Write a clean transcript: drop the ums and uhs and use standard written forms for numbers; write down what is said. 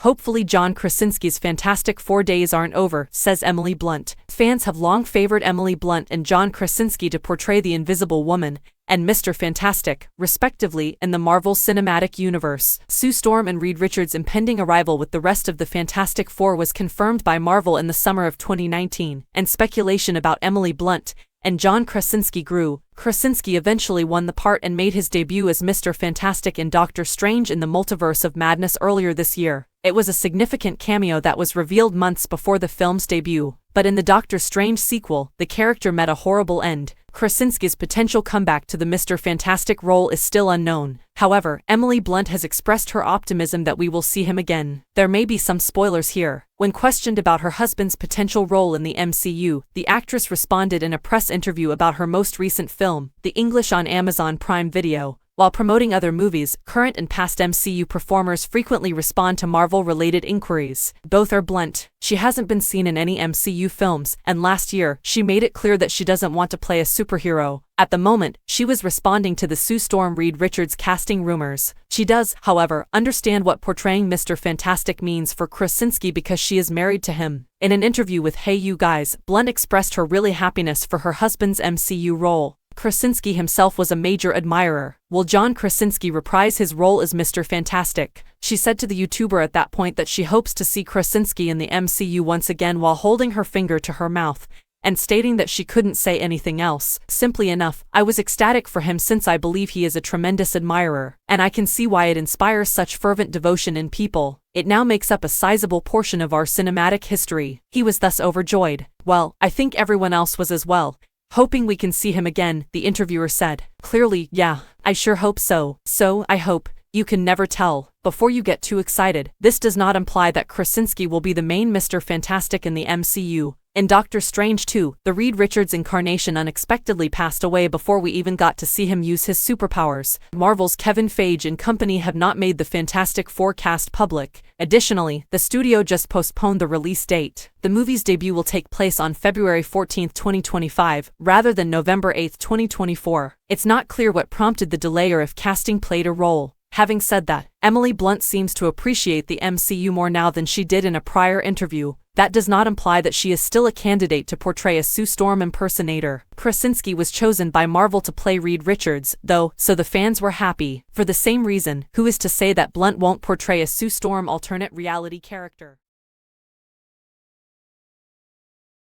Hopefully John Krasinski's Fantastic Four days aren't over, says Emily Blunt. Fans have long favored Emily Blunt and John Krasinski to portray the Invisible Woman and Mr. Fantastic, respectively, in the Marvel Cinematic Universe. Sue Storm and Reed Richards' impending arrival with the rest of the Fantastic Four was confirmed by Marvel in the summer of 2019, and speculation about Emily Blunt and John Krasinski grew. Krasinski eventually won the part and made his debut as Mr. Fantastic in Doctor Strange in the Multiverse of Madness earlier this year. It was a significant cameo that was revealed months before the film's debut, but in the Doctor Strange sequel, the character met a horrible end. Krasinski's potential comeback to the Mr. Fantastic role is still unknown. However, Emily Blunt has expressed her optimism that we will see him again. There may be some spoilers here. When questioned about her husband's potential role in the MCU, the actress responded in a press interview about her most recent film, The English on Amazon Prime Video. While promoting other movies, current and past MCU performers frequently respond to Marvel-related inquiries. Both are blunt. She hasn't been seen in any MCU films, and last year, she made it clear that she doesn't want to play a superhero. At the moment, she was responding to the Sue Storm Reed Richards casting rumors. She does, however, understand what portraying Mr. Fantastic means for Krasinski because she is married to him. In an interview with Hey You Guys, Blunt expressed her really happiness for her husband's MCU role. Krasinski himself was a major admirer. Will John Krasinski reprise his role as Mr. Fantastic? She said to the YouTuber at that point that she hopes to see Krasinski in the MCU once again while holding her finger to her mouth, and stating that she couldn't say anything else. Simply enough, I was ecstatic for him since I believe he is a tremendous admirer, and I can see why it inspires such fervent devotion in people. It now makes up a sizable portion of our cinematic history. He was thus overjoyed. Well, I think everyone else was as well. Hoping we can see him again, the interviewer said. Clearly, yeah, I sure hope so. So, I hope. You can never tell. Before you get too excited, this does not imply that Krasinski will be the main Mr. Fantastic in the MCU. In Doctor Strange 2, the Reed Richards incarnation unexpectedly passed away before we even got to see him use his superpowers. Marvel's Kevin Feige and company have not made the Fantastic Four cast public. Additionally, the studio just postponed the release date. The movie's debut will take place on February 14, 2025, rather than November 8, 2024. It's not clear what prompted the delay or if casting played a role. Having said that, Emily Blunt seems to appreciate the MCU more now than she did in a prior interview. That does not imply that she is still a candidate to portray a Sue Storm impersonator. Krasinski was chosen by Marvel to play Reed Richards, though, so the fans were happy. For the same reason, who is to say that Blunt won't portray a Sue Storm alternate reality character?